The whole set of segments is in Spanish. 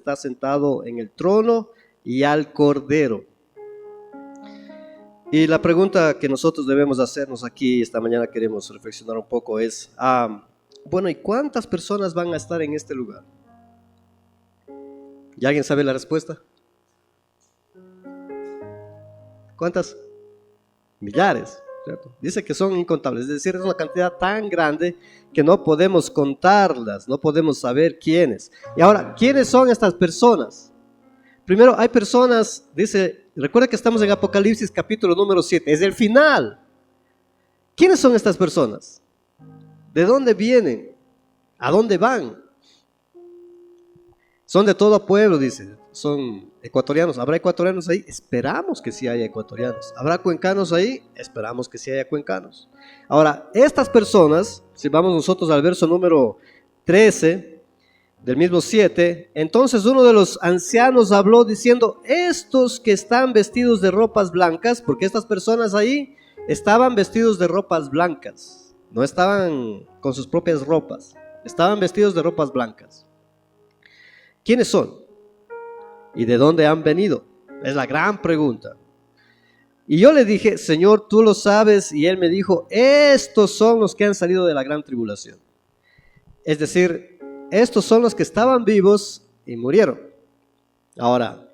está sentado en el trono y al Cordero. Y la pregunta que nosotros debemos hacernos aquí, esta mañana queremos reflexionar un poco, es, bueno, ¿y cuántas personas van a estar en este lugar? ¿Y alguien sabe la respuesta? ¿Cuántas? Millares, ¿cierto? Dice que son incontables, es decir, es una cantidad tan grande que no podemos contarlas, no podemos saber quiénes. Y ahora, ¿quiénes son estas personas? Primero, hay personas, dice, recuerda que estamos en Apocalipsis capítulo número 7, es el final. ¿Quiénes son estas personas? ¿De dónde vienen? ¿A dónde van? Son de todo pueblo, dice, son ecuatorianos. ¿Habrá ecuatorianos ahí? Esperamos que sí haya ecuatorianos. ¿Habrá cuencanos ahí? Esperamos que sí haya cuencanos. Ahora, estas personas, si vamos nosotros al verso número 13, del mismo 7, entonces uno de los ancianos habló diciendo, estos que están vestidos de ropas blancas, porque estas personas ahí estaban vestidos de ropas blancas, no estaban con sus propias ropas, estaban vestidos de ropas blancas. ¿Quiénes son? ¿Y de dónde han venido? Es la gran pregunta. Y yo le dije, Señor, tú lo sabes, y él me dijo, estos son los que han salido de la gran tribulación. Es decir, estos son los que estaban vivos y murieron. Ahora,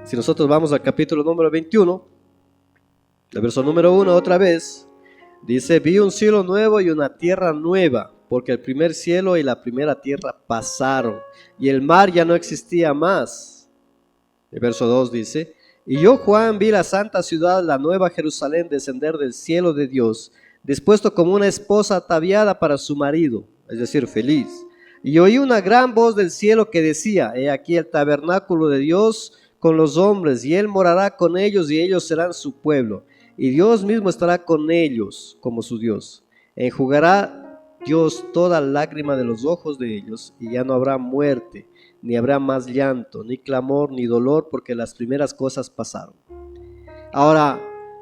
si nosotros vamos al capítulo número 21, el verso número 1 otra vez, dice, vi un cielo nuevo y una tierra nueva, porque el primer cielo y la primera tierra pasaron, y el mar ya no existía más. El verso 2 dice, y yo, Juan, vi la santa ciudad, la nueva Jerusalén, descender del cielo de Dios, dispuesto como una esposa ataviada para su marido, es decir, feliz. Y oí una gran voz del cielo que decía, he aquí el tabernáculo de Dios con los hombres, y él morará con ellos, y ellos serán su pueblo, y Dios mismo estará con ellos como su Dios. Enjugará Dios toda lágrima de los ojos de ellos, y ya no habrá muerte, ni habrá más llanto, ni clamor, ni dolor, porque las primeras cosas pasaron. Ahora,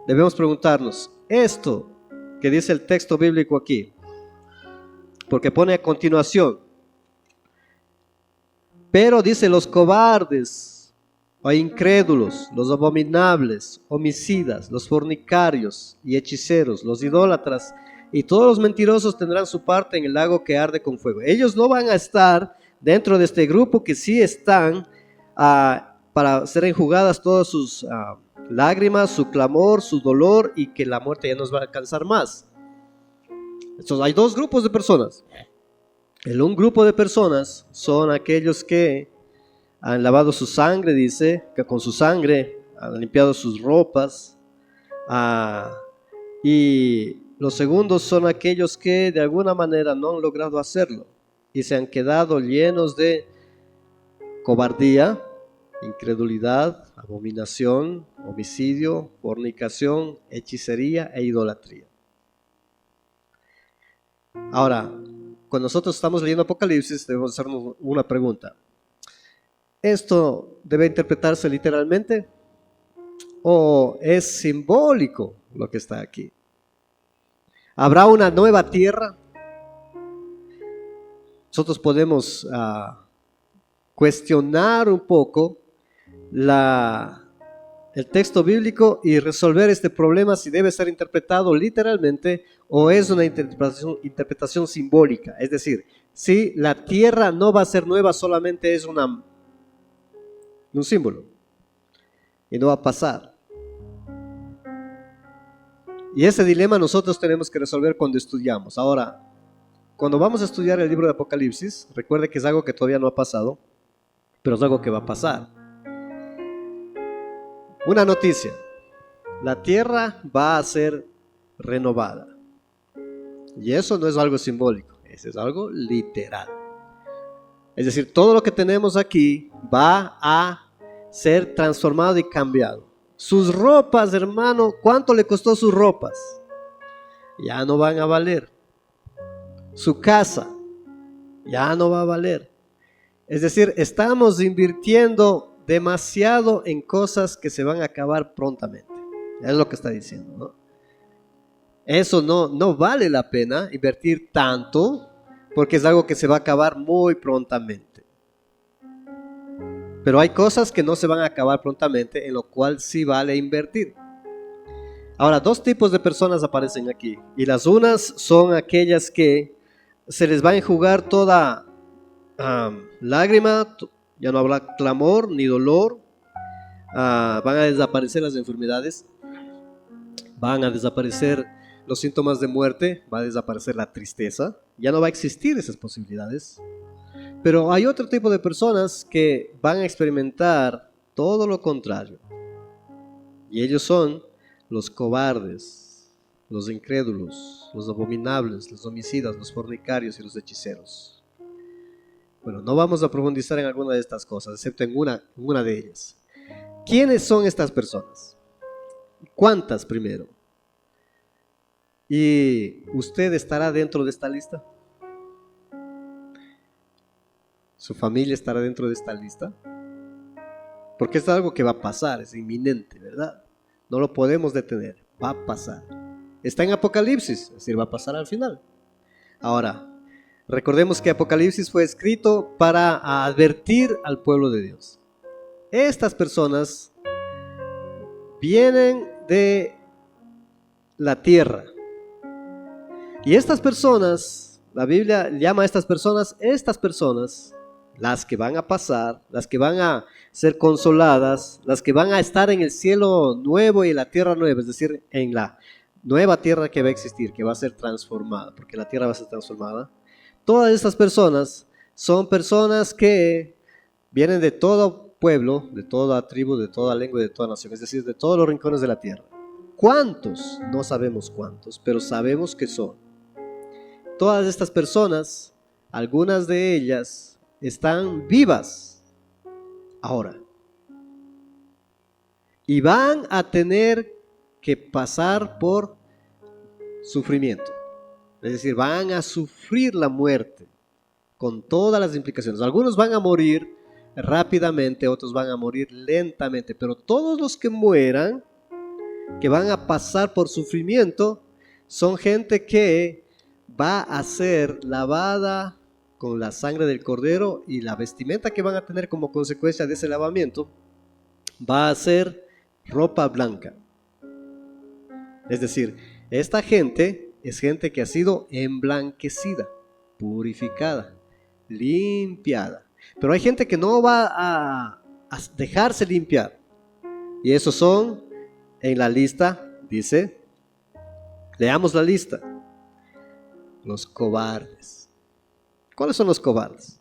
debemos preguntarnos, esto que dice el texto bíblico aquí, porque pone a continuación, pero dice los cobardes o incrédulos, los abominables, homicidas, los fornicarios y hechiceros, los idólatras y todos los mentirosos tendrán su parte en el lago que arde con fuego. Ellos no van a estar dentro de este grupo que sí están para ser enjugadas todas sus lágrimas, su clamor, su dolor, y que la muerte ya nos va a alcanzar más. Entonces hay dos grupos de personas. Un grupo de personas son aquellos que han lavado su sangre, dice, que con su sangre han limpiado sus ropas, y los segundos son aquellos que de alguna manera no han logrado hacerlo y se han quedado llenos de cobardía, incredulidad, abominación, homicidio, fornicación, hechicería e idolatría. Ahora, cuando nosotros estamos leyendo Apocalipsis, debemos hacernos una pregunta. ¿Esto debe interpretarse literalmente o es simbólico lo que está aquí? ¿Habrá una nueva tierra? Nosotros podemos cuestionar un poco el texto bíblico y resolver este problema si debe ser interpretado literalmente o es una interpretación simbólica. Es decir, si la tierra no va a ser nueva, solamente es un símbolo y no va a pasar. Y ese dilema nosotros tenemos que resolver cuando estudiamos. Ahora, cuando vamos a estudiar el libro de Apocalipsis, recuerde que es algo que todavía no ha pasado, pero es algo que va a pasar. Una noticia: la tierra va a ser renovada. Y eso no es algo simbólico, eso es algo literal. Es decir, todo lo que tenemos aquí va a ser transformado y cambiado. Sus ropas, hermano, ¿cuánto le costó sus ropas? Ya no van a valer. Su casa ya no va a valer. Es decir, estamos invirtiendo demasiado en cosas que se van a acabar prontamente. Es lo que está diciendo, ¿no? Eso no vale la pena invertir tanto, porque es algo que se va a acabar muy prontamente. Pero hay cosas que no se van a acabar prontamente, en lo cual sí vale invertir. Ahora, dos tipos de personas aparecen aquí. Y las unas son aquellas que se les va a enjugar toda lágrima, ya no habrá clamor ni dolor, van a desaparecer las enfermedades, van a desaparecer los síntomas de muerte, va a desaparecer la tristeza, ya no va a existir esas posibilidades. Pero hay otro tipo de personas que van a experimentar todo lo contrario. Y ellos son los cobardes, los incrédulos, los abominables, los homicidas, los fornicarios y los hechiceros. Bueno, no vamos a profundizar en alguna de estas cosas, excepto en una de ellas. ¿Quiénes son estas personas? ¿Cuántas primero? ¿Y usted estará dentro de esta lista? ¿Su familia estará dentro de esta lista? Porque es algo que va a pasar, es inminente, ¿verdad? No lo podemos detener, va a pasar. Está en Apocalipsis, es decir, va a pasar al final. Ahora, recordemos que Apocalipsis fue escrito para advertir al pueblo de Dios. Estas personas vienen de la tierra. Y estas personas, la Biblia llama a estas personas, las que van a pasar, las que van a ser consoladas, las que van a estar en el cielo nuevo y la tierra nueva, es decir, en la nueva tierra que va a existir, que va a ser transformada, porque la tierra va a ser transformada. Todas estas personas son personas que vienen de todo pueblo, de toda tribu, de toda lengua y de toda nación, es decir, de todos los rincones de la tierra. ¿Cuántos? No sabemos cuántos, pero sabemos que son. Todas estas personas, algunas de ellas están vivas ahora y van a tener que pasar por sufrimiento, es decir, van a sufrir la muerte con todas las implicaciones. Algunos van a morir rápidamente, otros van a morir lentamente, pero todos los que mueran, que van a pasar por sufrimiento, son gente que va a ser lavada con la sangre del cordero, y la vestimenta que van a tener como consecuencia de ese lavamiento va a ser ropa blanca. Es decir, esta gente es gente que ha sido emblanquecida, purificada, limpiada. Pero hay gente que no va a dejarse limpiar, y esos son, en la lista, dice, leamos la lista: los cobardes. ¿Cuáles son los cobardes?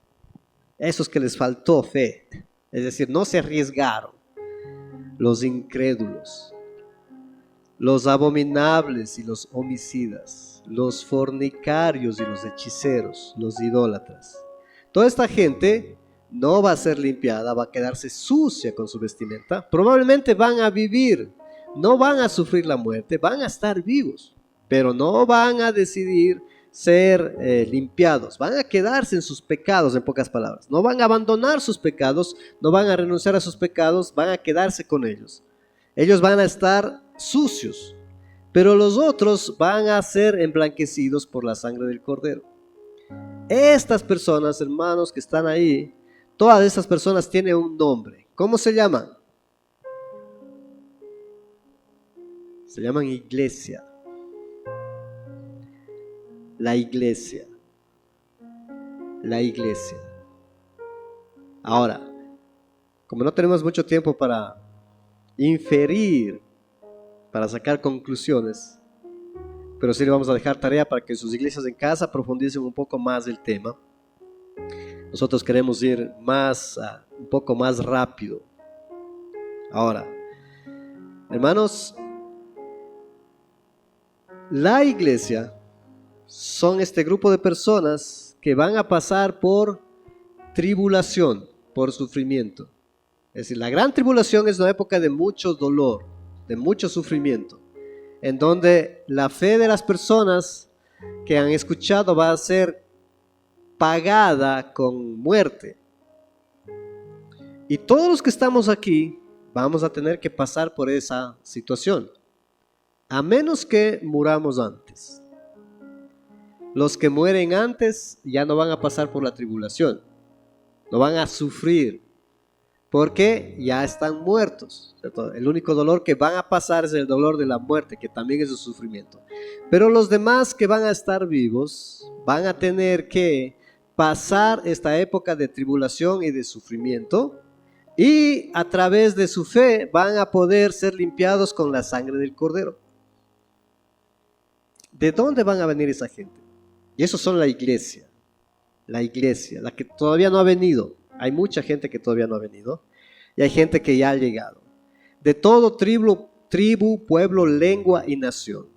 Esos que les faltó fe, es decir, no se arriesgaron. Los incrédulos, los abominables y los homicidas, los fornicarios y los hechiceros, los idólatras. Toda esta gente no va a ser limpiada, va a quedarse sucia con su vestimenta. Probablemente van a vivir, no van a sufrir la muerte, van a estar vivos, pero no van a decidir ser limpiados, van a quedarse en sus pecados, en pocas palabras. No van a abandonar sus pecados, no van a renunciar a sus pecados, van a quedarse con ellos. Ellos van a estar sucios, pero los otros van a ser emblanquecidos por la sangre del cordero. Estas personas, hermanos, que están ahí, todas estas personas tienen un nombre. ¿Cómo se llaman? Se llaman iglesia. La iglesia. La iglesia. Ahora, como no tenemos mucho tiempo para inferir, para sacar conclusiones, pero sí le vamos a dejar tarea para que sus iglesias en casa profundicen un poco más el tema. Nosotros queremos ir un poco más rápido. Ahora, hermanos, la iglesia son este grupo de personas que van a pasar por tribulación, por sufrimiento. Es decir, la gran tribulación es una época de mucho dolor, de mucho sufrimiento, en donde la fe de las personas que han escuchado va a ser pagada con muerte. Y todos los que estamos aquí vamos a tener que pasar por esa situación, a menos que muramos antes. Los que mueren antes ya no van a pasar por la tribulación, no van a sufrir, porque ya están muertos, ¿cierto? El único dolor que van a pasar es el dolor de la muerte, que también es un sufrimiento. Pero los demás que van a estar vivos van a tener que pasar esta época de tribulación y de sufrimiento, y a través de su fe van a poder ser limpiados con la sangre del Cordero. ¿De dónde van a venir esa gente? Y esos son la iglesia, la que todavía no ha venido. Hay mucha gente que todavía no ha venido y hay gente que ya ha llegado. De todo tribu, pueblo, lengua y nación.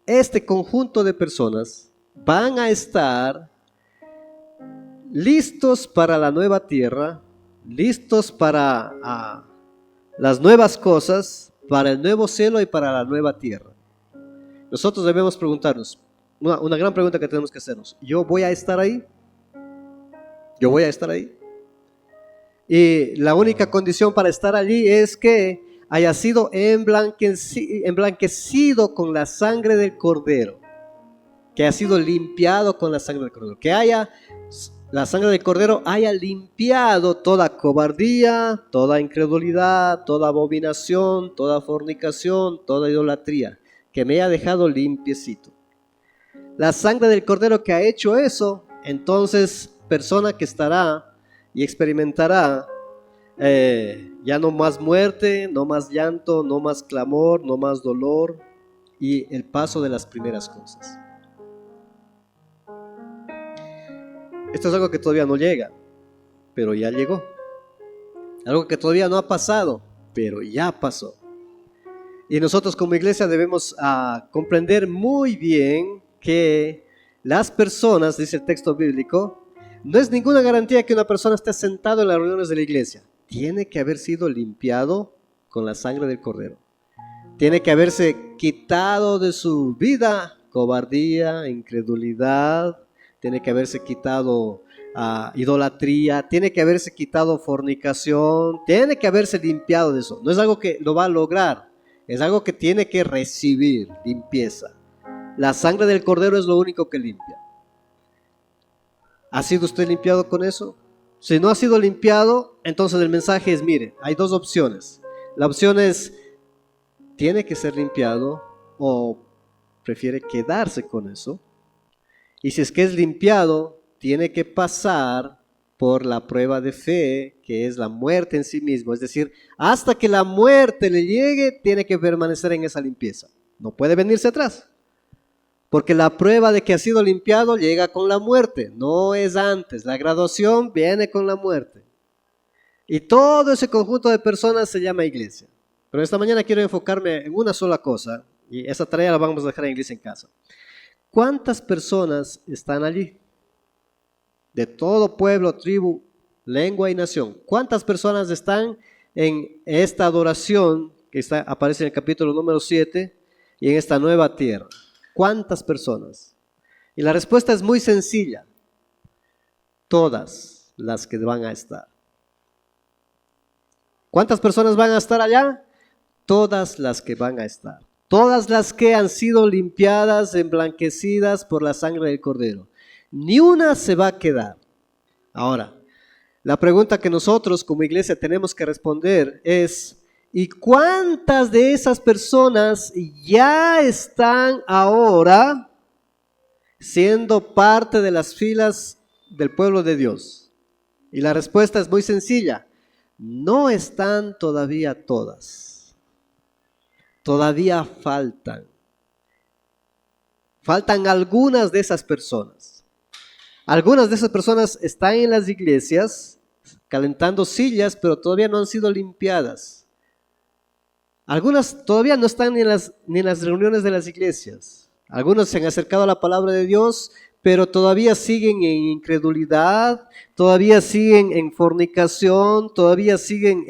Este conjunto de personas van a estar listos para la nueva tierra, listos para las nuevas cosas, para el nuevo cielo y para la nueva tierra. Nosotros debemos preguntarnos, una gran pregunta que tenemos que hacernos: ¿yo voy a estar ahí? ¿Yo voy a estar ahí? Y la única condición para estar allí es que haya sido emblanquecido con la sangre del Cordero, que haya sido limpiado con la sangre del Cordero, que la sangre del Cordero haya limpiado toda cobardía, toda incredulidad, toda abominación, toda fornicación, toda idolatría, que me haya dejado limpiecito. La sangre del Cordero que ha hecho eso, entonces persona que estará y experimentará ya no más muerte, no más llanto, no más clamor, no más dolor y el paso de las primeras cosas. Esto es algo que todavía no llega, pero ya llegó. Algo que todavía no ha pasado, pero ya pasó. Y nosotros como iglesia debemos comprender muy bien que las personas, dice el texto bíblico, no es ninguna garantía que una persona esté sentado en las reuniones de la iglesia. Tiene que haber sido limpiado con la sangre del Cordero. Tiene que haberse quitado de su vida cobardía, incredulidad. Tiene que haberse quitado idolatría. Tiene que haberse quitado fornicación. Tiene que haberse limpiado de eso. No es algo que lo va a lograr. Es algo que tiene que recibir limpieza. La sangre del Cordero es lo único que limpia. ¿Ha sido usted limpiado con eso? Si no ha sido limpiado, entonces el mensaje es, mire, hay dos opciones. La opción es, tiene que ser limpiado o prefiere quedarse con eso. Y si es que es limpiado, tiene que pasar por la prueba de fe, que es la muerte en sí mismo. Es decir, hasta que la muerte le llegue, tiene que permanecer en esa limpieza. No puede venirse atrás. Porque la prueba de que ha sido limpiado llega con la muerte, no es antes. La graduación viene con la muerte. Y todo ese conjunto de personas se llama iglesia. Pero esta mañana quiero enfocarme en una sola cosa, y esa tarea la vamos a dejar en Iglesia en Casa. ¿Cuántas personas están allí? De todo pueblo, tribu, lengua y nación. ¿Cuántas personas están en esta adoración que aparece en el capítulo número 7 y en esta nueva tierra? ¿Cuántas personas? Y la respuesta es muy sencilla. Todas las que van a estar. ¿Cuántas personas van a estar allá? Todas las que van a estar. Todas las que han sido limpiadas, emblanquecidas por la sangre del Cordero. Ni una se va a quedar. Ahora, la pregunta que nosotros como iglesia tenemos que responder es, ¿y cuántas de esas personas ya están ahora siendo parte de las filas del pueblo de Dios? Y la respuesta es muy sencilla. No están todavía todas. Todavía faltan. Faltan algunas de esas personas. Algunas de esas personas están en las iglesias calentando sillas, pero todavía no han sido limpiadas. Algunas todavía no están ni en las reuniones de las iglesias. Algunos se han acercado a la palabra de Dios, pero todavía siguen en incredulidad, todavía siguen en fornicación, todavía siguen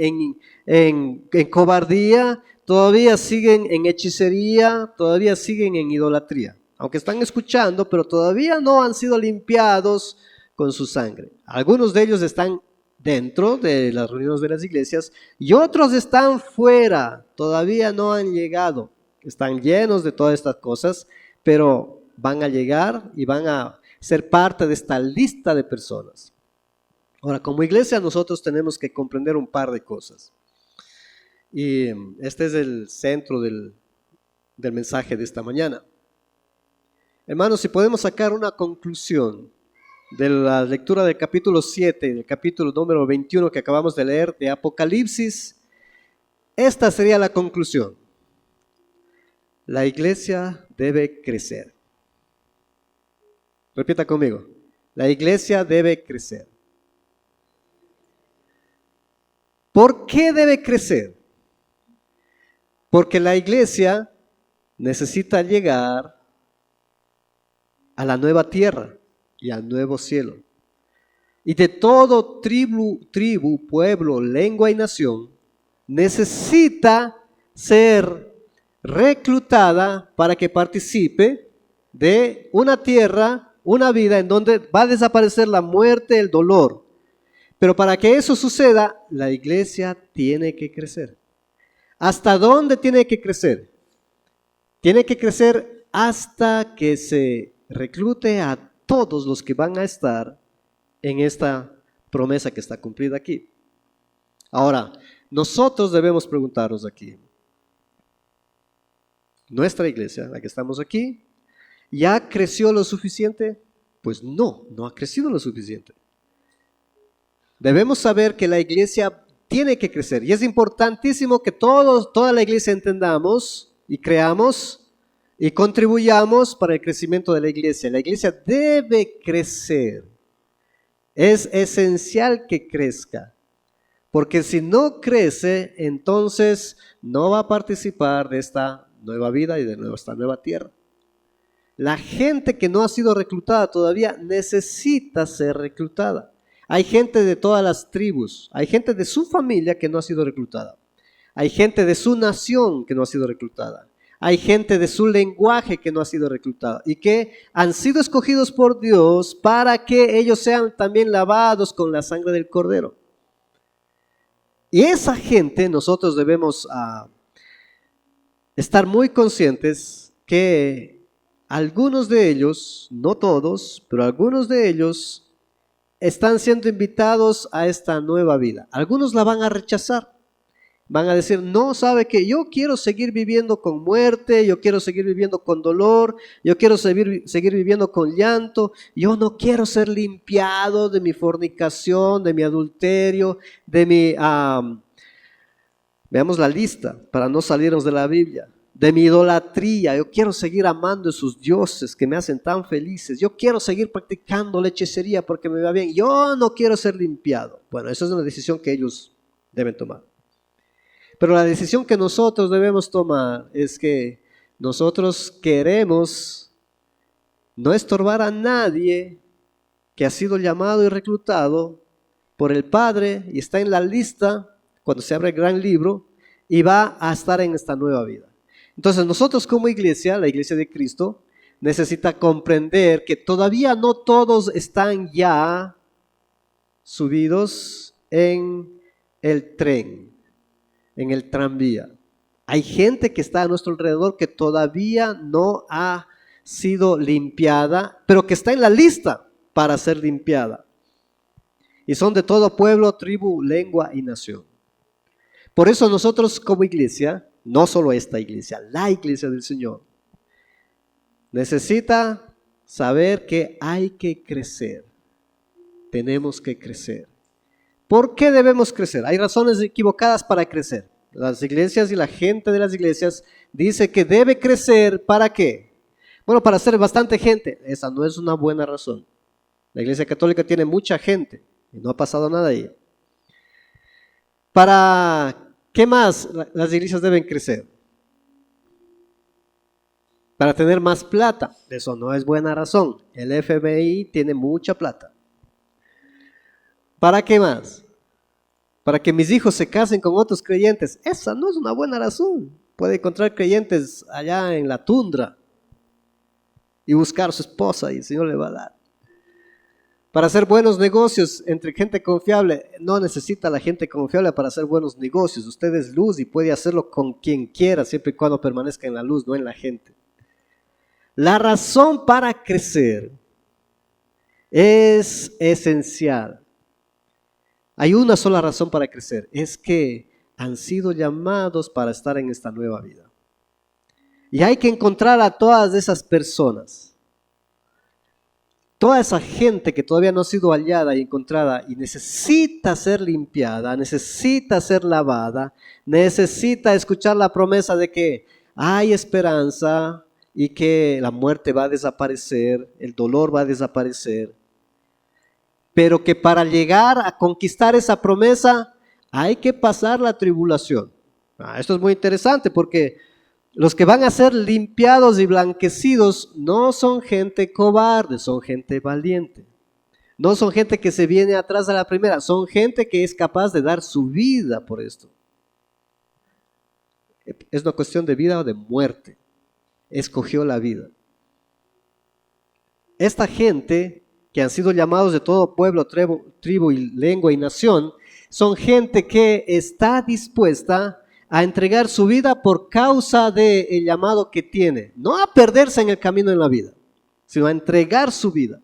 en cobardía, todavía siguen en hechicería, todavía siguen en idolatría. Aunque están escuchando, pero todavía no han sido limpiados con su sangre. Algunos de ellos están dentro de las reuniones de las iglesias y otros están fuera, todavía no han llegado. Están llenos de todas estas cosas, pero van a llegar y van a ser parte de esta lista de personas. Ahora, como iglesia nosotros tenemos que comprender un par de cosas. Y este es el centro del mensaje de esta mañana. Hermanos, si podemos sacar una conclusión de la lectura del capítulo 7 y del capítulo número 21 que acabamos de leer de Apocalipsis, esta sería la conclusión. La iglesia debe crecer. Repita conmigo. La iglesia debe crecer. ¿Por qué debe crecer? Porque la iglesia necesita llegar a la nueva tierra y al nuevo cielo. Y de todo tribu, pueblo, lengua y nación, necesita ser reclutada para que participe de una tierra, una vida en donde va a desaparecer la muerte, el dolor. Pero para que eso suceda, la iglesia tiene que crecer. ¿Hasta dónde tiene que crecer? Tiene que crecer hasta que se reclute a todos los que van a estar en esta promesa que está cumplida aquí. Ahora, nosotros debemos preguntarnos aquí, ¿nuestra iglesia, la que estamos aquí, ya creció lo suficiente? Pues no ha crecido lo suficiente. Debemos saber que la iglesia tiene que crecer y es importantísimo que toda la iglesia entendamos y creamos y contribuyamos para el crecimiento de la iglesia. La iglesia debe crecer. Es esencial que crezca, porque si no crece, entonces no va a participar de esta nueva vida y de esta nueva tierra. La gente que no ha sido reclutada todavía necesita ser reclutada. Hay gente de todas las tribus, hay gente de su familia que no ha sido reclutada. Hay gente de su nación que no ha sido reclutada. Hay gente de su lenguaje que no ha sido reclutada y que han sido escogidos por Dios para que ellos sean también lavados con la sangre del Cordero. Y esa gente nosotros debemos estar muy conscientes que algunos de ellos, no todos, pero algunos de ellos están siendo invitados a esta nueva vida. Algunos la van a rechazar. Van a decir, no, sabe que yo quiero seguir viviendo con muerte, yo quiero seguir viviendo con dolor, yo quiero seguir viviendo con llanto, yo no quiero ser limpiado de mi fornicación, de mi adulterio, de mi, veamos la lista para no salirnos de la Biblia, de mi idolatría. Yo quiero seguir amando a esos dioses que me hacen tan felices, yo quiero seguir practicando la hechicería porque me va bien, yo no quiero ser limpiado. Bueno, esa es una decisión que ellos deben tomar. Pero la decisión que nosotros debemos tomar es que nosotros queremos no estorbar a nadie que ha sido llamado y reclutado por el Padre y está en la lista cuando se abre el gran libro y va a estar en esta nueva vida. Entonces nosotros como iglesia, la iglesia de Cristo, necesita comprender que todavía no todos están ya subidos en el tren, en el tranvía. Hay gente que está a nuestro alrededor que todavía no ha sido limpiada, pero que está en la lista para ser limpiada. Y son de todo pueblo, tribu, lengua y nación. Por eso nosotros como iglesia, no solo esta iglesia, la iglesia del Señor, necesita saber que hay que crecer. Tenemos que crecer. ¿Por qué debemos crecer? Hay razones equivocadas para crecer. Las iglesias y la gente de las iglesias dice que debe crecer, ¿para qué? Bueno, para ser bastante gente. Esa no es una buena razón. La iglesia católica tiene mucha gente y no ha pasado nada ahí. ¿Para qué más las iglesias deben crecer? Para tener más plata. Eso no es buena razón. El FMI tiene mucha plata. ¿Para qué más? Para que mis hijos se casen con otros creyentes. Esa no es una buena razón. Puede encontrar creyentes allá en la tundra y buscar a su esposa y el Señor le va a dar. Para hacer buenos negocios entre gente confiable. No necesita la gente confiable para hacer buenos negocios. Usted es luz y puede hacerlo con quien quiera, siempre y cuando permanezca en la luz, no en la gente. La razón para crecer es esencial. Hay una sola razón para crecer, es que han sido llamados para estar en esta nueva vida. Y hay que encontrar a todas esas personas, toda esa gente que todavía no ha sido hallada y encontrada y necesita ser limpiada, necesita ser lavada, necesita escuchar la promesa de que hay esperanza y que la muerte va a desaparecer, el dolor va a desaparecer. Pero que para llegar a conquistar esa promesa hay que pasar la tribulación. Esto es muy interesante porque los que van a ser limpiados y blanquecidos no son gente cobarde, son gente valiente. No son gente que se viene atrás a la primera, son gente que es capaz de dar su vida por esto. Es una cuestión de vida o de muerte. Escogió la vida. Esta gente que han sido llamados de todo pueblo, tribu y lengua y nación, son gente que está dispuesta a entregar su vida por causa del llamado que tiene. No a perderse en el camino en la vida, sino a entregar su vida.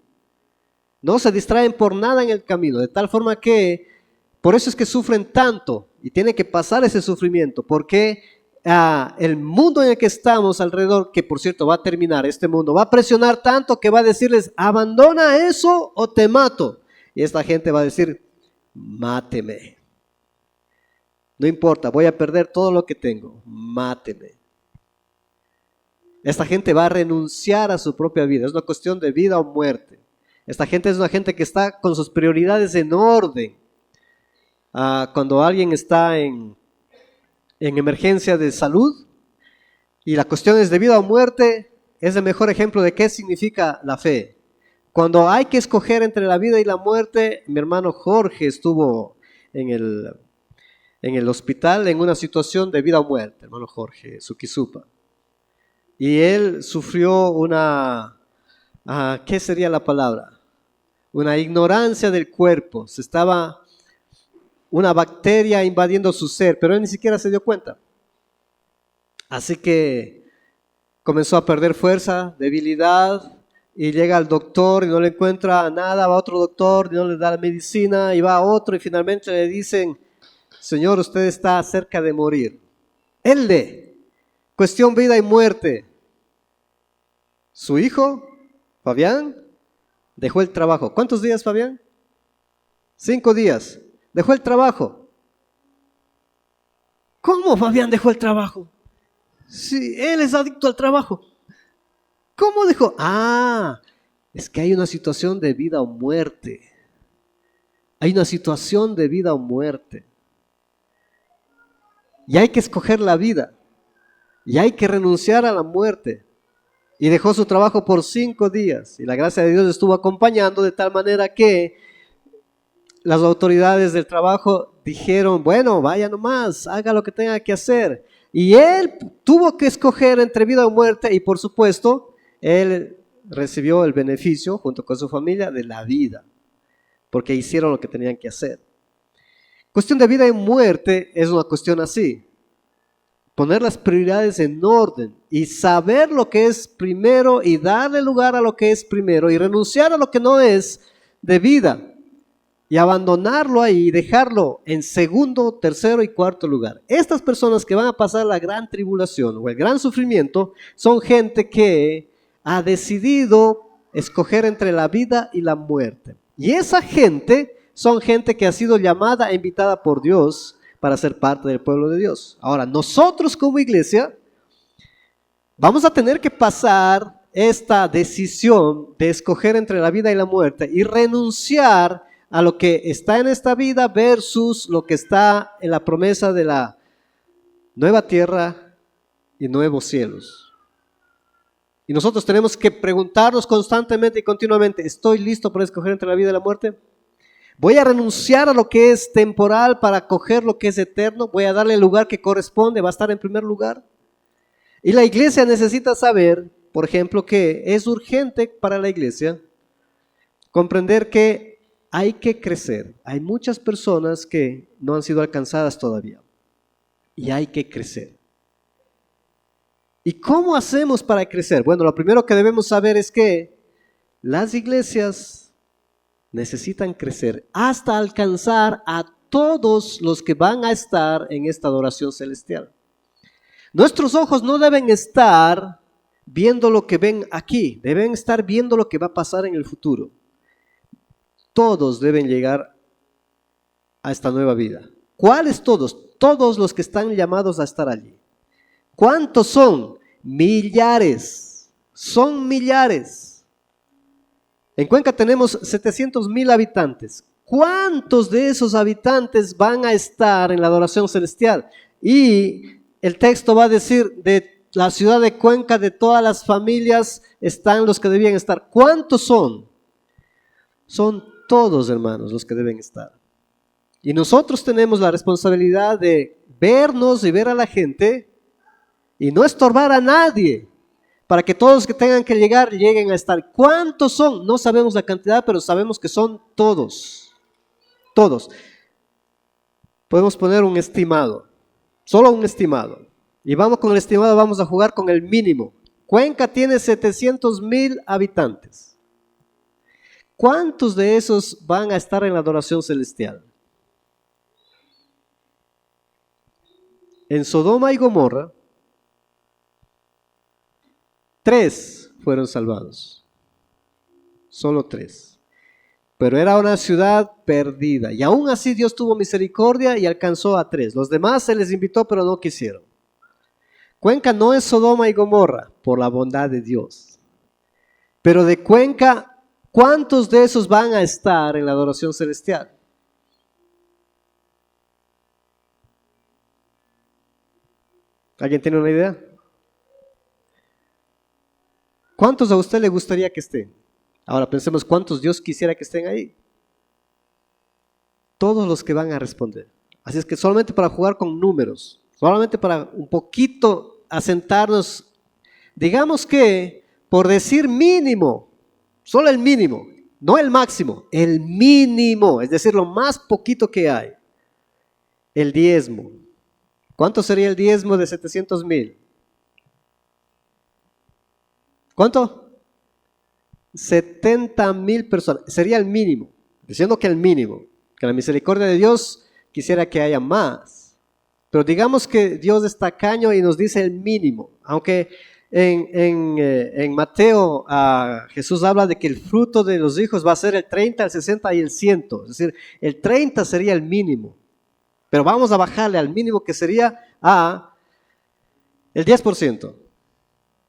No se distraen por nada en el camino, de tal forma que por eso es que sufren tanto y tienen que pasar ese sufrimiento, porque el mundo en el que estamos alrededor, que por cierto va a terminar, este mundo va a presionar tanto que va a decirles, abandona eso o te mato. Y esta gente va a decir, máteme. No importa, voy a perder todo lo que tengo, máteme. Esta gente va a renunciar a su propia vida, es una cuestión de vida o muerte. Esta gente es una gente que está con sus prioridades en orden. Cuando alguien está en emergencia de salud y la cuestión es de vida o muerte, es el mejor ejemplo de qué significa la fe. Cuando hay que escoger entre la vida y la muerte, mi hermano Jorge estuvo en el hospital en una situación de vida o muerte, hermano Jorge Sukisupa. Y él sufrió ¿qué sería la palabra? Una ignorancia del cuerpo. Estaba una bacteria invadiendo su ser, pero él ni siquiera se dio cuenta. Así que comenzó a perder fuerza, debilidad, y llega al doctor y no le encuentra nada, va a otro doctor y no le da la medicina, y va a otro y finalmente le dicen, Señor, usted está cerca de morir. Cuestión vida y muerte. Su hijo, Fabián, dejó el trabajo. ¿Cuántos días, Fabián? 5 días. Dejó el trabajo. ¿Cómo Fabián dejó el trabajo? Sí, él es adicto al trabajo. ¿Cómo dejó? Es que hay una situación de vida o muerte. Hay una situación de vida o muerte. Y hay que escoger la vida. Y hay que renunciar a la muerte. Y dejó su trabajo por 5 días. Y la gracia de Dios estuvo acompañando de tal manera que las autoridades del trabajo dijeron, bueno, vaya nomás, haga lo que tenga que hacer. Y él tuvo que escoger entre vida o muerte y por supuesto, él recibió el beneficio junto con su familia de la vida, porque hicieron lo que tenían que hacer. Cuestión de vida y muerte es una cuestión así. Poner las prioridades en orden y saber lo que es primero y darle lugar a lo que es primero y renunciar a lo que no es de vida. Y abandonarlo ahí y dejarlo en segundo, tercero y cuarto lugar. Estas personas que van a pasar la gran tribulación o el gran sufrimiento son gente que ha decidido escoger entre la vida y la muerte. Y esa gente son gente que ha sido llamada e invitada por Dios para ser parte del pueblo de Dios. Ahora, nosotros como iglesia vamos a tener que pasar esta decisión de escoger entre la vida y la muerte y renunciar a lo que está en esta vida versus lo que está en la promesa de la nueva tierra y nuevos cielos. Y nosotros tenemos que preguntarnos constantemente y continuamente, ¿estoy listo para escoger entre la vida y la muerte? ¿Voy a renunciar a lo que es temporal para coger lo que es eterno? ¿Voy a darle el lugar que corresponde? ¿Va a estar en primer lugar? Y la iglesia necesita saber, por ejemplo, que es urgente para la iglesia comprender que hay que crecer. Hay muchas personas que no han sido alcanzadas todavía. Y hay que crecer. ¿Y cómo hacemos para crecer? Bueno, lo primero que debemos saber es que las iglesias necesitan crecer hasta alcanzar a todos los que van a estar en esta adoración celestial. Nuestros ojos no deben estar viendo lo que ven aquí, deben estar viendo lo que va a pasar en el futuro. Todos deben llegar a esta nueva vida. ¿Cuáles todos? Todos los que están llamados a estar allí. ¿Cuántos son? Millares. Son millares. En Cuenca tenemos 700,000 habitantes. ¿Cuántos de esos habitantes van a estar en la adoración celestial? Y el texto va a decir, de la ciudad de Cuenca, de todas las familias, están los que debían estar. ¿Cuántos son? Son todos, hermanos, los que deben estar. Y nosotros tenemos la responsabilidad de vernos y ver a la gente y no estorbar a nadie, para que todos los que tengan que llegar, lleguen a estar. ¿Cuántos son? No sabemos la cantidad, pero sabemos que son todos. Todos. Podemos poner un estimado, solo un estimado. Y vamos con el estimado, vamos a jugar con el mínimo. Cuenca tiene 700,000 habitantes. ¿Cuántos de esos van a estar en la adoración celestial? En Sodoma y Gomorra, 3 fueron salvados. Solo 3. Pero era una ciudad perdida. Y aún así Dios tuvo misericordia y alcanzó a 3. Los demás se les invitó, pero no quisieron. Cuenca no es Sodoma y Gomorra, por la bondad de Dios. Pero de Cuenca, ¿cuántos de esos van a estar en la adoración celestial? ¿Alguien tiene una idea? ¿Cuántos a usted le gustaría que estén? Ahora pensemos cuántos Dios quisiera que estén ahí. Todos los que van a responder. Así es que solamente para jugar con números, solamente para un poquito asentarnos, digamos que por decir mínimo, solo el mínimo, no el máximo, el mínimo, es decir, lo más poquito que hay, el diezmo. ¿Cuánto sería el diezmo de 700,000? ¿Cuánto? 70,000 personas. Sería el mínimo. Diciendo que el mínimo. Que la misericordia de Dios quisiera que haya más. Pero digamos que Dios es tacaño y nos dice el mínimo. Aunque en Mateo Jesús habla de que el fruto de los hijos va a ser el 30, el 60 y el 100. Es decir, el 30 sería el mínimo. Pero vamos a bajarle al mínimo, que sería el 10%.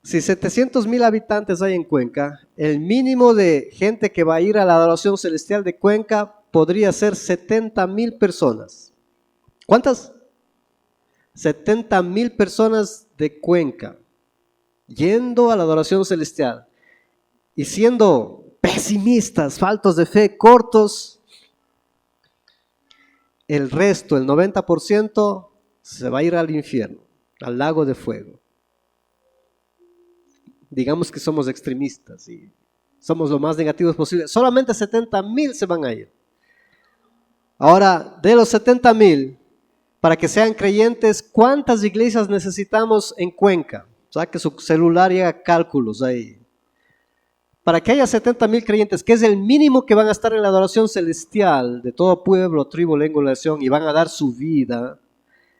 Si 700,000 habitantes hay en Cuenca, el mínimo de gente que va a ir a la adoración celestial de Cuenca podría ser 70,000 personas. ¿Cuántas? 70,000 personas de Cuenca yendo a la adoración celestial y siendo pesimistas, faltos de fe, cortos. El resto, el 90%, se va a ir al infierno, al lago de fuego. Digamos que somos extremistas y somos lo más negativos posible. Solamente 70,000 se van a ir. Ahora, de los 70,000, para que sean creyentes, ¿cuántas iglesias necesitamos en Cuenca? Saque su celular y haga cálculos ahí. Para que haya 70,000 creyentes, que es el mínimo que van a estar en la adoración celestial de todo pueblo, tribu, lengua, nación, y van a dar su vida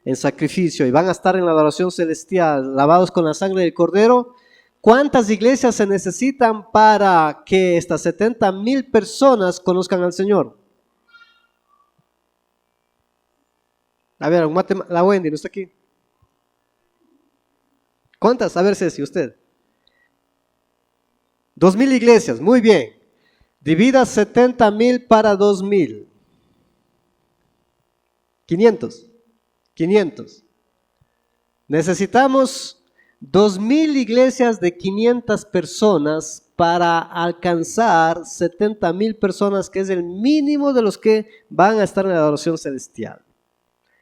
en sacrificio, y van a estar en la adoración celestial, lavados con la sangre del Cordero. ¿Cuántas iglesias se necesitan para que estas 70,000 personas conozcan al Señor? A ver, la Wendy, ¿no está aquí? ¿Cuántas? A ver, Ceci, usted. 2,000 iglesias, muy bien. Divida 70,000 para 2,000. 500. Necesitamos 2,000 iglesias de 500 personas para alcanzar 70,000 personas, que es el mínimo de los que van a estar en la adoración celestial.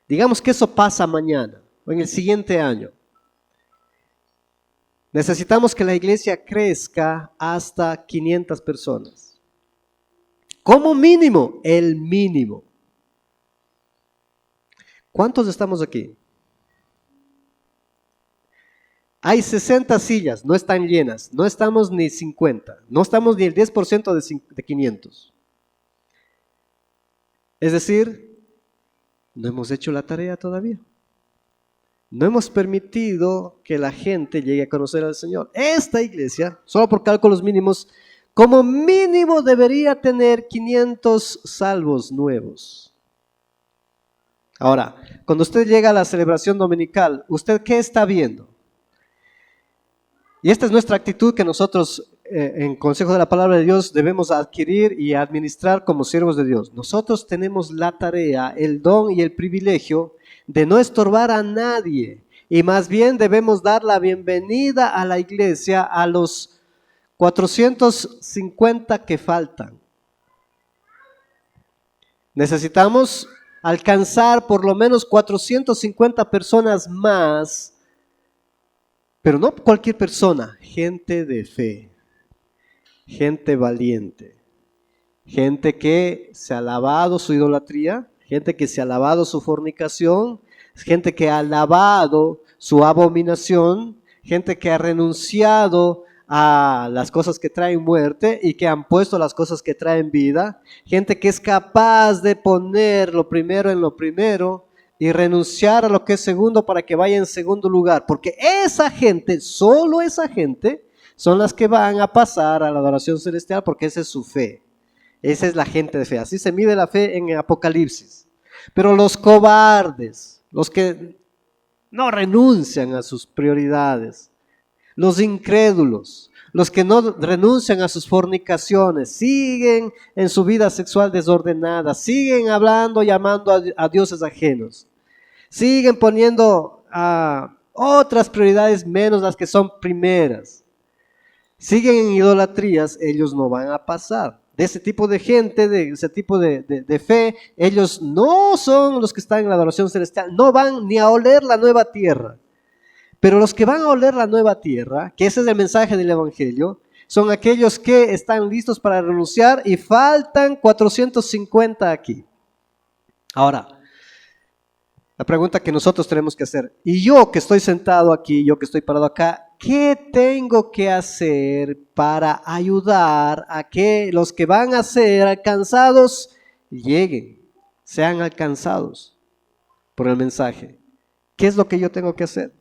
Digamos que eso pasa mañana o en el siguiente año. Necesitamos que la iglesia crezca hasta 500 personas. Como mínimo, el mínimo. ¿Cuántos estamos aquí? Hay 60 sillas, no están llenas, no estamos ni 50, no estamos ni el 10% de 500. Es decir, no hemos hecho la tarea todavía. No hemos permitido que la gente llegue a conocer al Señor. Esta iglesia, solo por cálculos mínimos, como mínimo debería tener 500 salvos nuevos. Ahora, cuando usted llega a la celebración dominical, ¿usted qué está viendo? Y esta es nuestra actitud que nosotros en Consejo de la Palabra de Dios debemos adquirir y administrar como siervos de Dios. Nosotros tenemos la tarea, el don y el privilegio de no estorbar a nadie, y más bien debemos dar la bienvenida a la iglesia a los 450 que faltan. Necesitamos alcanzar por lo menos 450 personas más, pero no cualquier persona, gente de fe, gente valiente, gente que se ha lavado su idolatría, gente que se ha lavado su fornicación, gente que ha lavado su abominación, gente que ha renunciado a las cosas que traen muerte y que han puesto las cosas que traen vida, gente que es capaz de poner lo primero en lo primero y renunciar a lo que es segundo para que vaya en segundo lugar, porque esa gente, solo esa gente, son las que van a pasar a la adoración celestial, porque esa es su fe. Esa es la gente de fe. Así se mide la fe en Apocalipsis. Pero los cobardes, los que no renuncian a sus prioridades, los incrédulos, los que no renuncian a sus fornicaciones, siguen en su vida sexual desordenada, siguen hablando y amando a dioses ajenos, siguen poniendo otras prioridades menos las que son primeras, siguen en idolatrías, ellos no van a pasar. De ese tipo de gente, de ese tipo de fe, ellos no son los que están en la adoración celestial, no van ni a oler la nueva tierra. Pero los que van a oler la nueva tierra, que ese es el mensaje del Evangelio, son aquellos que están listos para renunciar, y faltan 450 aquí. Ahora, la pregunta que nosotros tenemos que hacer, y yo que estoy sentado aquí, yo que estoy parado acá, ¿qué tengo que hacer para ayudar a que los que van a ser alcanzados lleguen, sean alcanzados por el mensaje? ¿Qué es lo que yo tengo que hacer?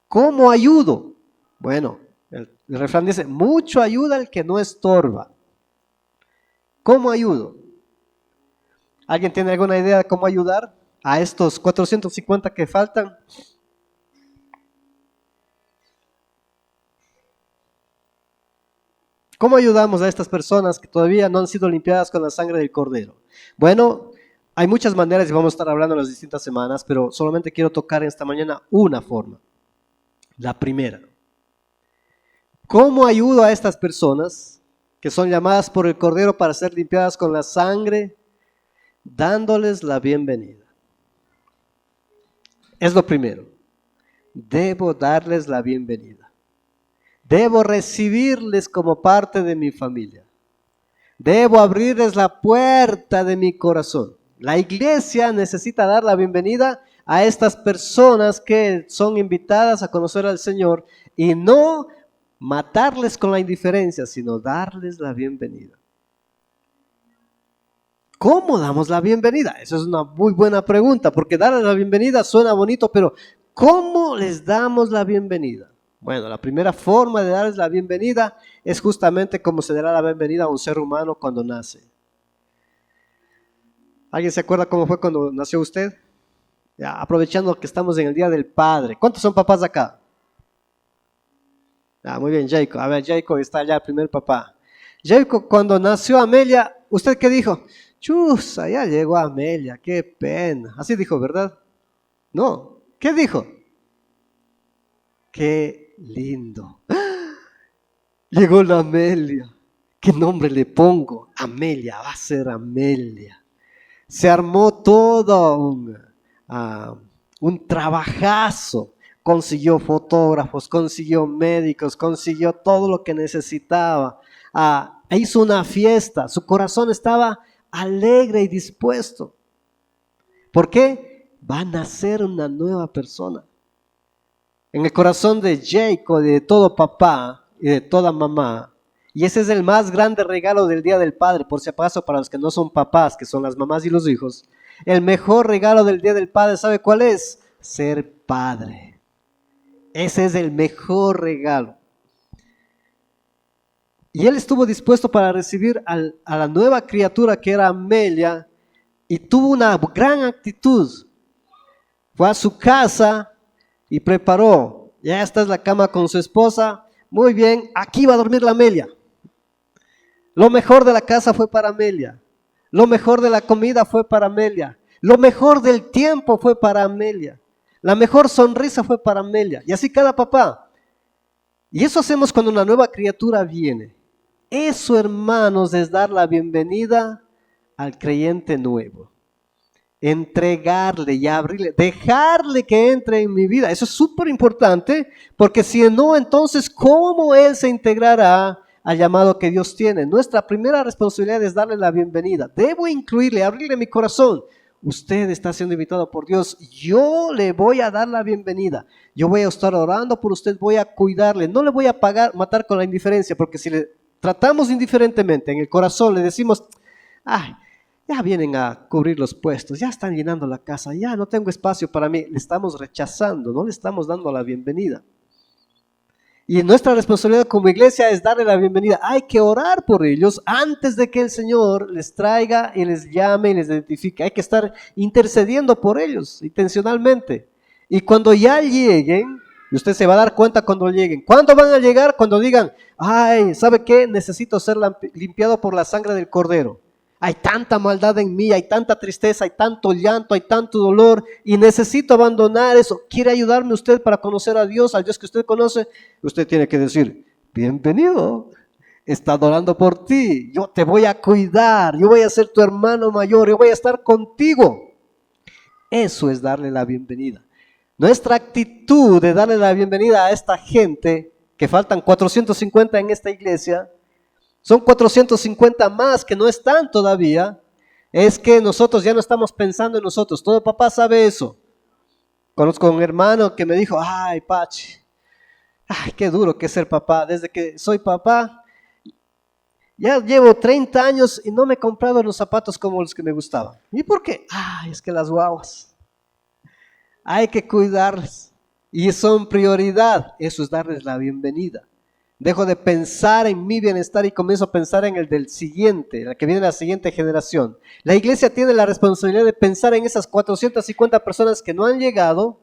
¿Cómo ayudo? Bueno, el refrán dice, mucho ayuda el que no estorba. ¿Cómo ayudo? ¿Alguien tiene alguna idea de cómo ayudar a estos 450 que faltan? ¿Cómo ayudamos a estas personas que todavía no han sido limpiadas con la sangre del Cordero? Bueno, hay muchas maneras y vamos a estar hablando en las distintas semanas, pero solamente quiero tocar esta mañana una forma. La primera, ¿cómo ayudo a estas personas que son llamadas por el Cordero para ser limpiadas con la sangre? Dándoles la bienvenida. Es lo primero. Debo darles la bienvenida. Debo recibirles como parte de mi familia. Debo abrirles la puerta de mi corazón. La iglesia necesita dar la bienvenida a estas personas que son invitadas a conocer al Señor, y no matarles con la indiferencia, sino darles la bienvenida. ¿Cómo damos la bienvenida? Esa es una muy buena pregunta, porque darles la bienvenida suena bonito, pero ¿cómo les damos la bienvenida? Bueno, la primera forma de darles la bienvenida es justamente como se dará la bienvenida a un ser humano cuando nace. ¿Alguien se acuerda cómo fue cuando nació usted? Ya, aprovechando que estamos en el Día del Padre. ¿Cuántos son papás acá? Muy bien, Jacob. A ver, Jacob está allá, el primer papá. Jacob, cuando nació Amelia, ¿usted qué dijo? Chusa, ya llegó Amelia, qué pena. Así dijo, ¿verdad? No, ¿qué dijo? Qué lindo. Llegó la Amelia. ¿Qué nombre le pongo? Amelia, va a ser Amelia. Se armó todo un trabajazo. Consiguió fotógrafos, consiguió médicos, consiguió todo lo que necesitaba. Hizo una fiesta, su corazón estaba alegre y dispuesto. ¿Por qué? Va a nacer una nueva persona. En el corazón de Jacob y de todo papá y de toda mamá, Y ese es el más grande regalo del Día del Padre, por si acaso, para los que no son papás, que son las mamás y los hijos. El mejor regalo del Día del Padre, ¿sabe cuál es? Ser padre. Ese es el mejor regalo. Y él estuvo dispuesto para recibir a la nueva criatura que era Amelia, y tuvo una gran actitud. Fue a su casa y preparó. Ya está en la cama con su esposa. Muy bien, aquí va a dormir la Amelia. Lo mejor de la casa fue para Amelia. Lo mejor de la comida fue para Amelia. Lo mejor del tiempo fue para Amelia. La mejor sonrisa fue para Amelia. Y así cada papá. Y eso hacemos cuando una nueva criatura viene. Eso, hermanos, es dar la bienvenida al creyente nuevo. Entregarle y abrirle, dejarle que entre en mi vida. Eso es súper importante, porque si no, entonces, ¿cómo él se integrará al llamado que Dios tiene? Nuestra primera responsabilidad es darle la bienvenida. Debo incluirle, abrirle mi corazón. Usted está siendo invitado por Dios. Yo le voy a dar la bienvenida. Yo voy a estar orando por usted, voy a cuidarle. No le voy a matar con la indiferencia, porque si le tratamos indiferentemente en el corazón, le decimos, ay, ya vienen a cubrir los puestos, ya están llenando la casa, ya no tengo espacio para mí. Le estamos rechazando, no le estamos dando la bienvenida. Y nuestra responsabilidad como iglesia es darle la bienvenida. Hay que orar por ellos antes de que el Señor les traiga y les llame y les identifique. Hay que estar intercediendo por ellos intencionalmente. Y cuando ya lleguen, y usted se va a dar cuenta cuando lleguen. ¿Cuándo van a llegar? Cuando digan, ay, ¿sabe qué? Necesito ser limpiado por la sangre del Cordero. Hay tanta maldad en mí, hay tanta tristeza, hay tanto llanto, hay tanto dolor y necesito abandonar eso. ¿Quiere ayudarme usted para conocer a Dios, al Dios que usted conoce? Usted tiene que decir, bienvenido, está adorando por ti, yo te voy a cuidar, yo voy a ser tu hermano mayor, yo voy a estar contigo. Eso es darle la bienvenida. Nuestra actitud de darle la bienvenida a esta gente, que faltan 450 en esta iglesia, son 450 más que no están todavía, es que nosotros ya no estamos pensando en nosotros. Todo papá sabe eso. Conozco a un hermano que me dijo, ay, Pachi, ay, qué duro que es ser papá. Desde que soy papá, ya llevo 30 años y no me he comprado los zapatos como los que me gustaban. ¿Y por qué? Ay, es que las guaguas, hay que cuidarlas y son prioridad. Eso es darles la bienvenida. Dejo de pensar en mi bienestar y comienzo a pensar en el del siguiente, la que viene la siguiente generación. La iglesia tiene la responsabilidad de pensar en esas 450 personas que no han llegado,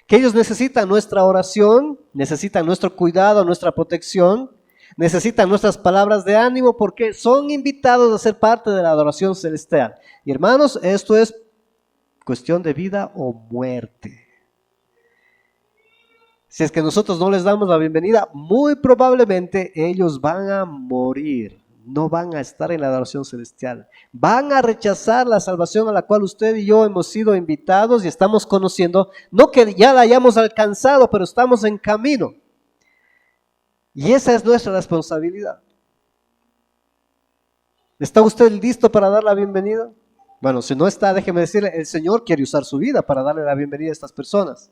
que ellos necesitan nuestra oración, necesitan nuestro cuidado, nuestra protección, necesitan nuestras palabras de ánimo porque son invitados a ser parte de la adoración celestial. Y hermanos, esto es cuestión de vida o muerte. Si es que nosotros no les damos la bienvenida, muy probablemente ellos van a morir, no van a estar en la adoración celestial. Van a rechazar la salvación a la cual usted y yo hemos sido invitados y estamos conociendo, no que ya la hayamos alcanzado, pero estamos en camino. Y esa es nuestra responsabilidad. ¿Está usted listo para dar la bienvenida? Bueno, si no está, déjeme decirle, el Señor quiere usar su vida para darle la bienvenida a estas personas.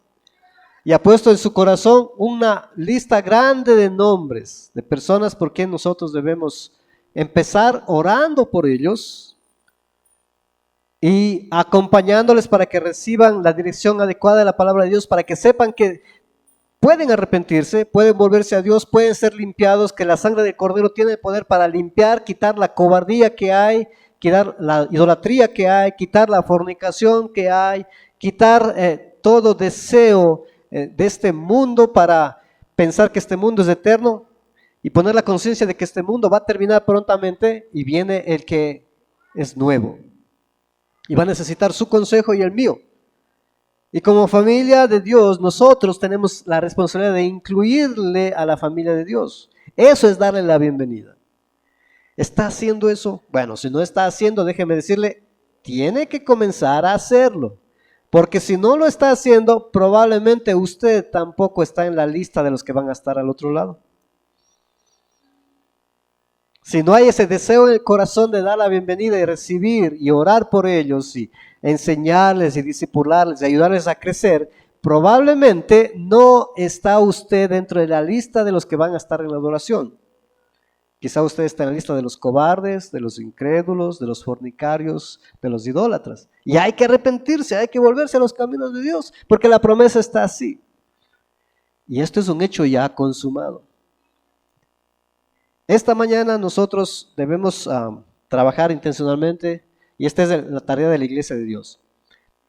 Y ha puesto en su corazón una lista grande de nombres, de personas por quien nosotros debemos empezar orando por ellos y acompañándoles para que reciban la dirección adecuada de la palabra de Dios, para que sepan que pueden arrepentirse, pueden volverse a Dios, pueden ser limpiados, que la sangre del Cordero tiene el poder para limpiar, quitar la cobardía que hay, quitar la idolatría que hay, quitar la fornicación que hay, quitar todo deseo de este mundo para pensar que este mundo es eterno y poner la conciencia de que este mundo va a terminar prontamente y viene el que es nuevo y va a necesitar su consejo y el mío. Y como familia de Dios, nosotros tenemos la responsabilidad de incluirle a la familia de Dios. Eso es darle la bienvenida. ¿Está haciendo eso? Bueno, si no está haciendo, déjeme decirle, tiene que comenzar a hacerlo. Porque si no lo está haciendo, probablemente usted tampoco está en la lista de los que van a estar al otro lado. Si no hay ese deseo en el corazón de dar la bienvenida y recibir y orar por ellos y enseñarles y discipularles y ayudarles a crecer, probablemente no está usted dentro de la lista de los que van a estar en la adoración. Quizá usted está en la lista de los cobardes, de los incrédulos, de los fornicarios, de los idólatras. Y hay que arrepentirse, hay que volverse a los caminos de Dios, porque la promesa está así. Y esto es un hecho ya consumado. Esta mañana nosotros debemos trabajar intencionalmente, y esta es la tarea de la iglesia de Dios.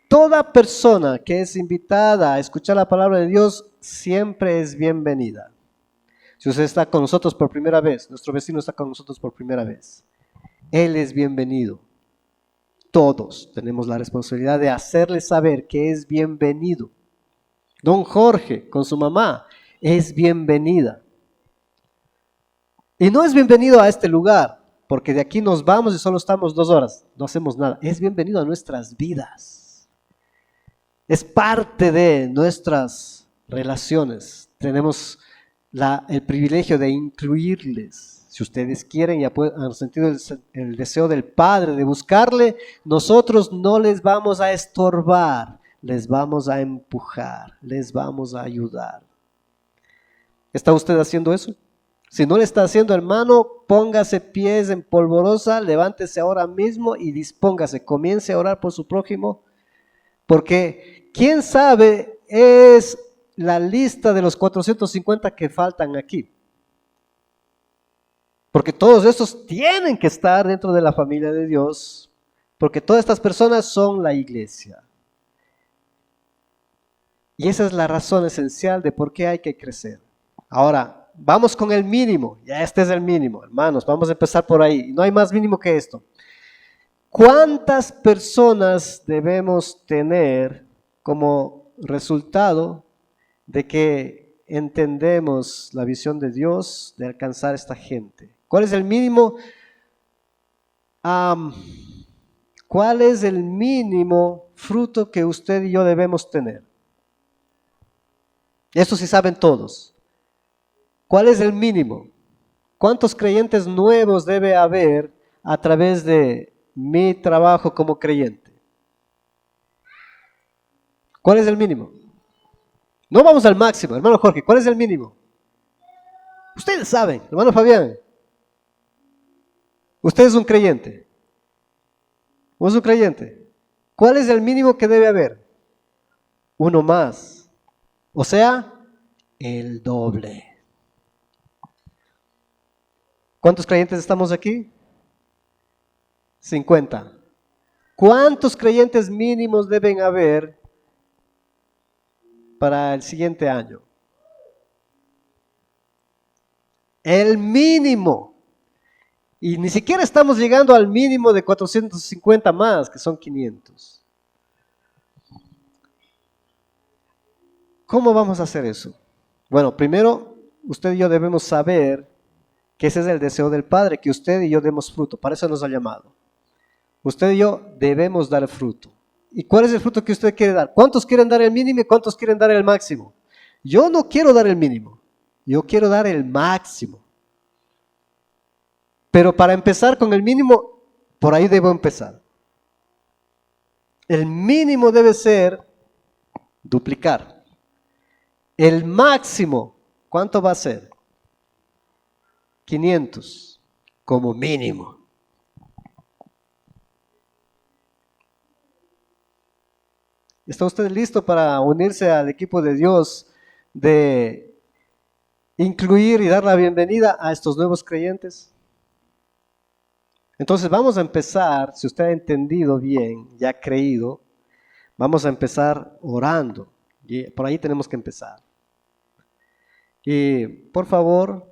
Toda persona que es invitada a escuchar la palabra de Dios siempre es bienvenida. Si usted está con nosotros por primera vez, nuestro vecino está con nosotros por primera vez, él es bienvenido. Todos tenemos la responsabilidad de hacerle saber que es bienvenido. Don Jorge con su mamá es bienvenida. Y no es bienvenido a este lugar, porque de aquí nos vamos y solo estamos 2 horas, no hacemos nada. Es bienvenido a nuestras vidas. Es parte de nuestras relaciones. Tenemos el privilegio de incluirles. Si ustedes quieren y han sentido el deseo del Padre de buscarle, nosotros no les vamos a estorbar, les vamos a empujar, les vamos a ayudar. ¿Está usted haciendo eso? Si no le está haciendo, hermano, póngase pies en polvorosa, levántese ahora mismo y dispóngase, comience a orar por su prójimo, porque quién sabe es la lista de los 450 que faltan aquí. Porque todos estos tienen que estar dentro de la familia de Dios, porque todas estas personas son la iglesia. Y esa es la razón esencial de por qué hay que crecer. Ahora, vamos con el mínimo. Ya este es el mínimo, hermanos. Vamos a empezar por ahí. No hay más mínimo que esto. ¿Cuántas personas debemos tener como resultado de que entendemos la visión de Dios de alcanzar a esta gente? ¿Cuál es el mínimo? ¿Cuál es el mínimo fruto que usted y yo debemos tener? Eso sí saben todos. ¿Cuál es el mínimo? ¿Cuántos creyentes nuevos debe haber a través de mi trabajo como creyente? ¿Cuál es el mínimo? No vamos al máximo, hermano Jorge, ¿cuál es el mínimo? Ustedes saben, hermano Fabián. Usted es un creyente. ¿O es un creyente? ¿Cuál es el mínimo que debe haber? Uno más. O sea, el doble. ¿Cuántos creyentes estamos aquí? 50. ¿Cuántos creyentes mínimos deben haber para el siguiente año? El mínimo. Y ni siquiera estamos llegando al mínimo de 450 más, que son 500. ¿Cómo vamos a hacer eso? Bueno, primero, usted y yo debemos saber que ese es el deseo del Padre, que usted y yo demos fruto. Para eso nos ha llamado. Usted y yo debemos dar fruto. ¿Y cuál es el fruto que usted quiere dar? ¿Cuántos quieren dar el mínimo y cuántos quieren dar el máximo? Yo no quiero dar el mínimo. Yo quiero dar el máximo. Pero para empezar con el mínimo, por ahí debo empezar. El mínimo debe ser duplicar. El máximo, ¿cuánto va a ser? 500 como mínimo. ¿Está usted listo para unirse al equipo de Dios, de incluir y dar la bienvenida a estos nuevos creyentes? Entonces vamos a empezar, si usted ha entendido bien, ya ha creído, vamos a empezar orando. Y por ahí tenemos que empezar. Y por favor,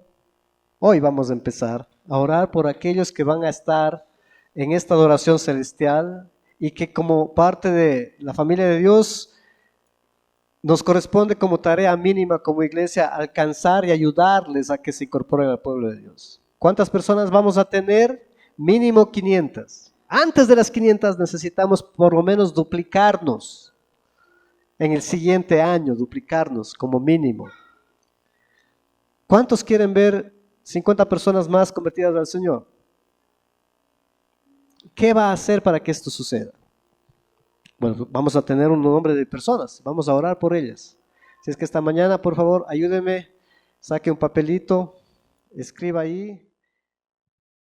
hoy vamos a empezar a orar por aquellos que van a estar en esta adoración celestial y que como parte de la familia de Dios nos corresponde como tarea mínima como iglesia alcanzar y ayudarles a que se incorporen al pueblo de Dios. ¿Cuántas personas vamos a tener? Mínimo 500. Antes de las 500 necesitamos por lo menos duplicarnos. En el siguiente año, duplicarnos como mínimo. ¿Cuántos quieren ver 50 personas más convertidas al Señor? ¿Qué va a hacer para que esto suceda? Bueno, vamos a tener un nombre de personas, vamos a orar por ellas. Si es que esta mañana, por favor, ayúdeme, saque un papelito, escriba ahí.